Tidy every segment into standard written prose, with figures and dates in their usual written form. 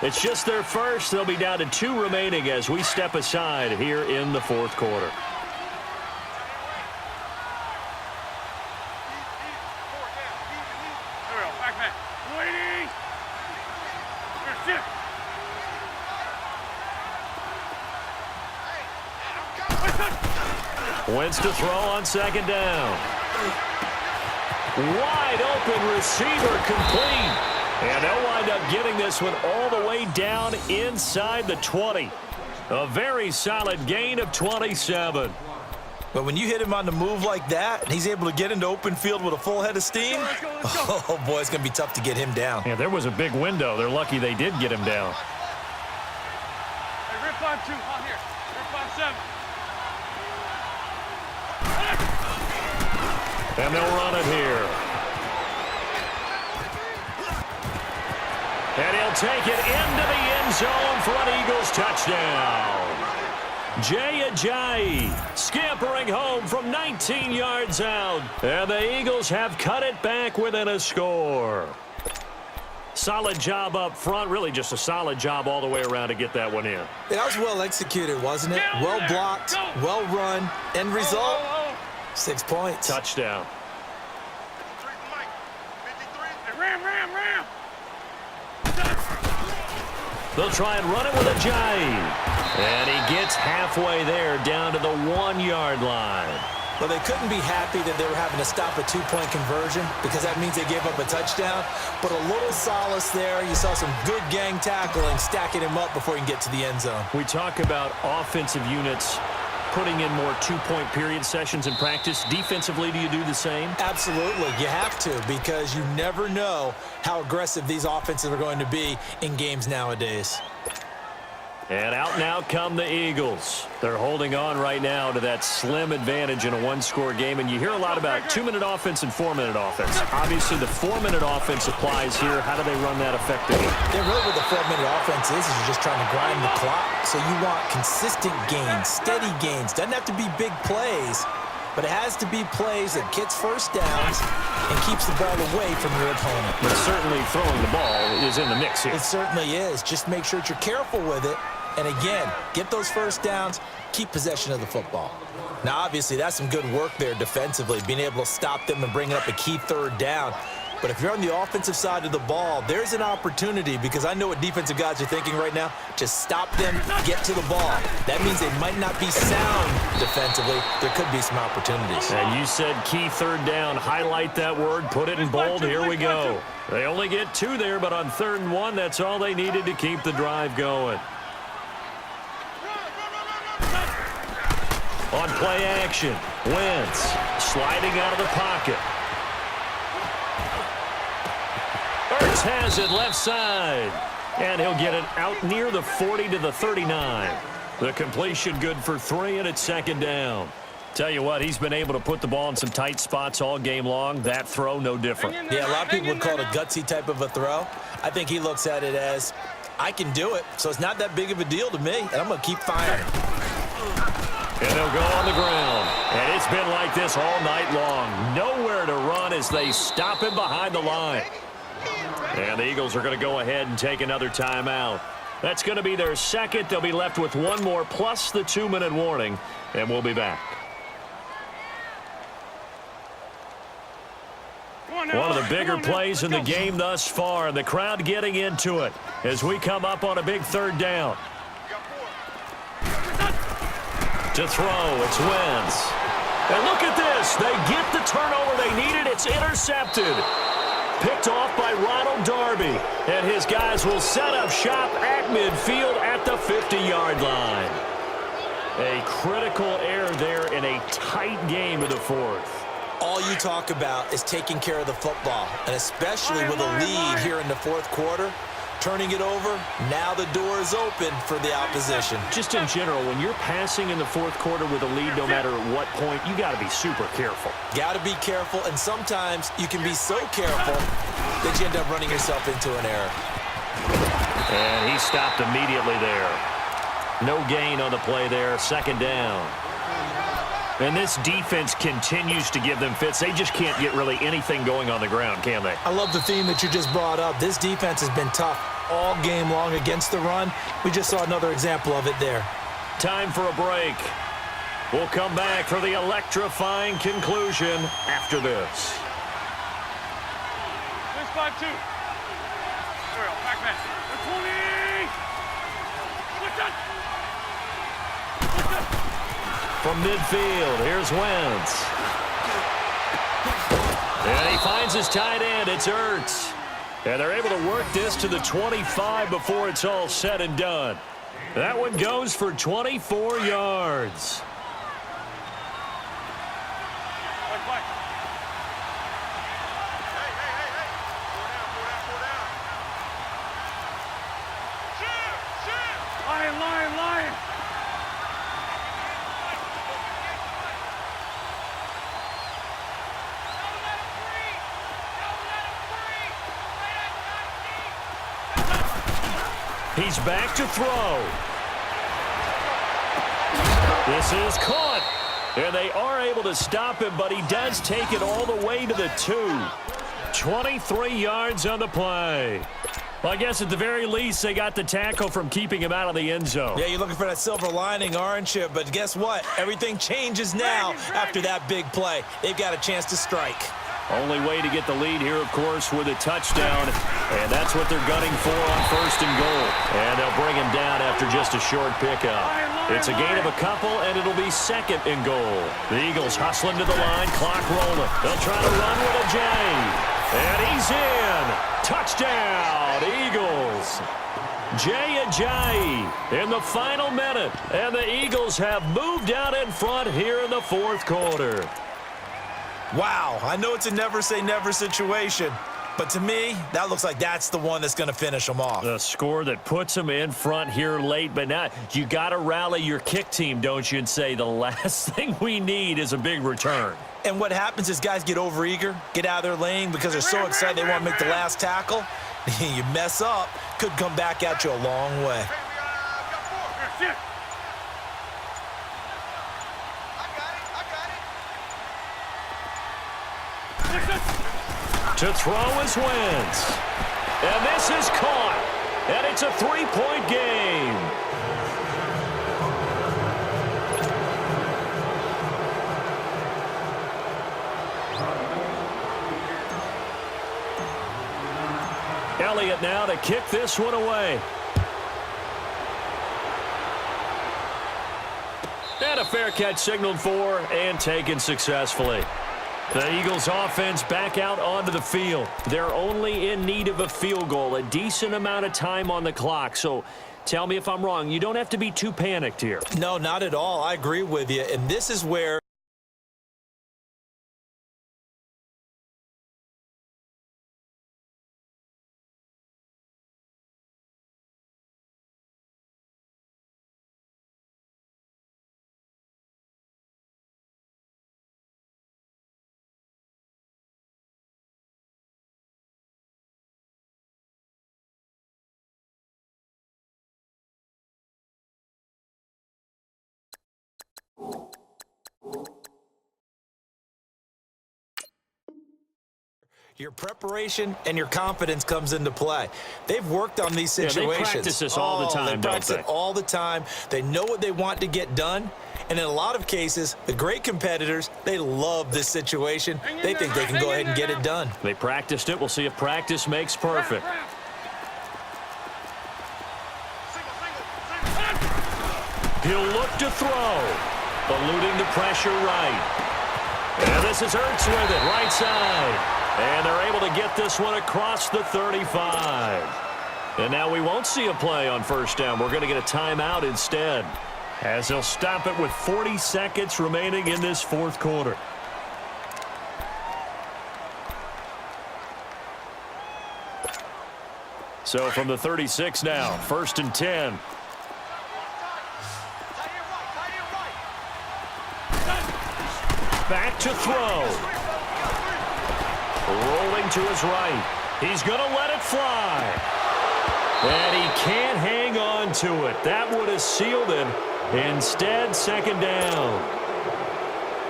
It's just their first. They'll be down to 2 remaining as we step aside here in the fourth quarter. Wentz to throw on second down. Wide open receiver complete. And they'll wind up getting this one all the way down inside the 20. A very solid gain of 27. But when you hit him on the move like that, and he's able to get into open field with a full head of steam, oh, boy, it's going to be tough to get him down. Yeah, there was a big window. They're lucky they did get him down. Hey, rip on 2, on here. Rip on 7. And they'll run it here. And he'll take it into the end zone for an Eagles touchdown. Jay Ajayi scampering home from 19 yards out. And the Eagles have cut it back within a score. Solid job up front. Really just a solid job all the way around to get that one in. That was well executed, wasn't it? Well blocked, well run. End result, 6 points. Touchdown. Ram. They'll try and run it with Ajayi. And he gets halfway there down to the 1-yard line. Well, they couldn't be happy that they were having to stop a 2-point conversion because that means they gave up a touchdown. But a little solace there. You saw some good gang tackling, stacking him up before he can get to the end zone. We talk about offensive units putting in more 2-point period sessions in practice. Defensively, do you do the same? Absolutely. You have to because you never know how aggressive these offenses are going to be in games nowadays. And out now come the Eagles. They're holding on right now to that slim advantage in a 1-score game. And you hear a lot about 2-minute offense and 4-minute offense. Obviously, the 4-minute offense applies here. How do they run that effectively? Yeah, really what the 4-minute offense is you're just trying to grind the clock. So you want consistent gains, steady gains. Doesn't have to be big plays, but it has to be plays that gets first downs and keeps the ball away from your opponent. But certainly throwing the ball is in the mix here. It certainly is. Just make sure that you're careful with it. And again, get those first downs, keep possession of the football. Now, obviously, that's some good work there defensively, being able to stop them and bring up a key third down. But if you're on the offensive side of the ball, there's an opportunity because I know what defensive guys are thinking right now. Just stop them, get to the ball. That means they might not be sound defensively. There could be some opportunities. And you said key third down. Highlight that word. Put it in bold. Here we go. They only get 2 there, but on 3rd and 1, that's all they needed to keep the drive going. On play action, Wentz sliding out of the pocket. Ertz has it left side. And he'll get it out near the 40 to the 39. The completion good for 3, and it's 2nd down. Tell you what, he's been able to put the ball in some tight spots all game long. That throw, no different. Yeah, a lot of people would call it a gutsy type of a throw. I think he looks at it as, I can do it, so it's not that big of a deal to me, and I'm going to keep firing. And they'll go on the ground. And it's been like this all night long. Nowhere to run as they stop him behind the line. And the Eagles are going to go ahead and take another timeout. That's going to be their 2nd. They'll be left with 1 more plus the 2-minute warning. And we'll be back. One of the bigger plays in the game thus far. And the crowd getting into it as we come up on a big 3rd down. To throw, it's Wentz. And look at this. They get the turnover they needed. It's intercepted. Picked off by Ronald Darby. And his guys will set up shop at midfield at the 50-yard line. A critical error there in a tight game of the 4th. All you talk about is taking care of the football, and especially with a lead here in the 4th quarter. Turning it over, now the door is open for the opposition. Just in general, when you're passing in the 4th quarter with a lead, no matter at what point, you got to be super careful. Got to be careful, and sometimes you can be so careful that you end up running yourself into an error. And he stopped immediately there. No gain on the play there, 2nd down. And this defense continues to give them fits. They just can't get really anything going on the ground, can they? I love the theme that you just brought up. This defense has been tough all game long against the run. We just saw another example of it there. Time for a break. We'll come back for the electrifying conclusion after this. 5-2. Back man. 20. From midfield, here's Wentz. And he finds his tight end. It's Ertz. And they're able to work this to the 25 before it's all said and done. That one goes for 24 yards. Lion. He's back to throw. This is caught. And they are able to stop him, but he does take it all the way to the 2. 23 yards on the play. Well, I guess at the very least, they got the tackle from keeping him out of the end zone. Yeah, you're looking for that silver lining, aren't you? But guess what? Everything changes now after that big play. They've got a chance to strike. Only way to get the lead here, of course, with a touchdown. And that's what they're gunning for on 1st and goal. And they'll bring him down after just a short pickup. It's a gain of a couple, and it'll be 2nd and goal. The Eagles hustling to the line, clock rolling. They'll try to run with a J. And he's in. Touchdown, Eagles. Jay Ajayi in the final minute. And the Eagles have moved out in front here in the 4th quarter. Wow, I know it's a never-say-never situation, but to me, that looks like that's the one that's going to finish them off. The score that puts them in front here late, but now you got to rally your kick team, don't you, and say the last thing we need is a big return. And what happens is guys get overeager, get out of their lane because they're so excited they want to make the last tackle. You mess up, could come back at you a long way. To throw is Wentz. And this is caught. And it's a 3-point game. Elliott now to kick this one away. And a fair catch signaled for and taken successfully. The Eagles offense back out onto the field. They're only in need of a field goal, a decent amount of time on the clock. So tell me if I'm wrong. You don't have to be too panicked here. No, not at all. I agree with you. And this is where your preparation and your confidence comes into play. They've worked on these situations. They practice this all the time, They practice it all the time. They know what they want to get done. And in a lot of cases, the great competitors, they love this situation. They think they can go ahead and get it done. They practiced it. We'll see if practice makes perfect. He'll look to throw. Eluding the pressure right. And this is Ertz with it, right side. And they're able to get this one across the 35. And now we won't see a play on 1st down. We're going to get a timeout instead, as they'll stop it with 40 seconds remaining in this 4th quarter. So from the 36 now, 1st and 10. Back to throw. Rolling to his right. He's going to let it fly. And he can't hang on to it. That would have sealed it. Instead, 2nd down.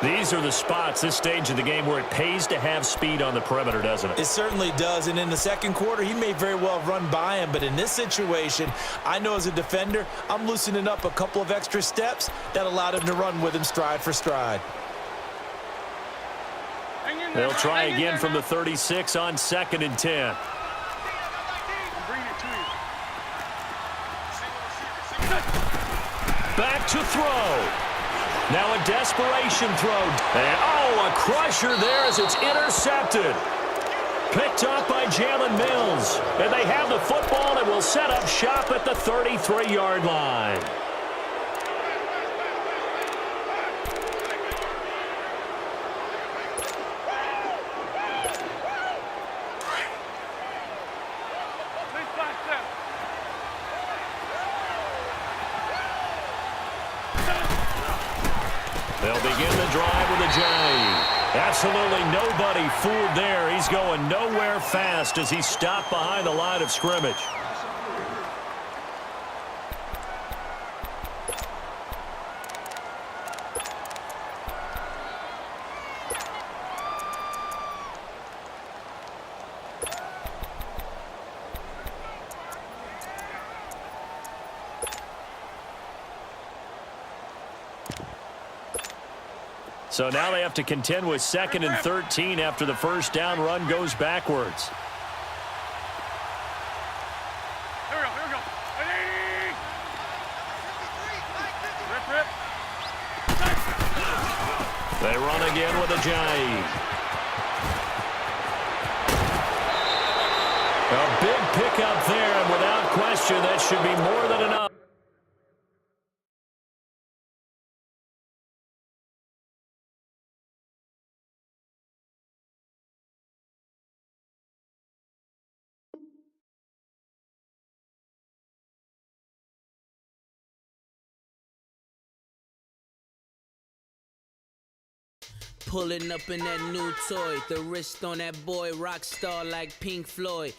These are the spots, this stage of the game, where it pays to have speed on the perimeter, doesn't it? It certainly does, and in the second quarter, he may very well run by him, but in this situation, I know as a defender, I'm loosening up a couple of extra steps that allowed him to run with him stride for stride. They'll try again from the 36 on 2nd and 10. Back to throw. Now a desperation throw. And, a crusher there as it's intercepted. Picked up by Jalen Mills. And they have the football and will set up shop at the 33-yard line. They'll begin the drive with a J. Absolutely nobody fooled there. He's going nowhere fast as he stopped behind the line of scrimmage. So now they have to contend with 2nd and 13 after the first down run goes backwards. Here we go. Rip. They run again with a J. A big pickup there, and without question, that should be more than enough. Pulling up in that new toy, the wrist on that boy, rock star like Pink Floyd.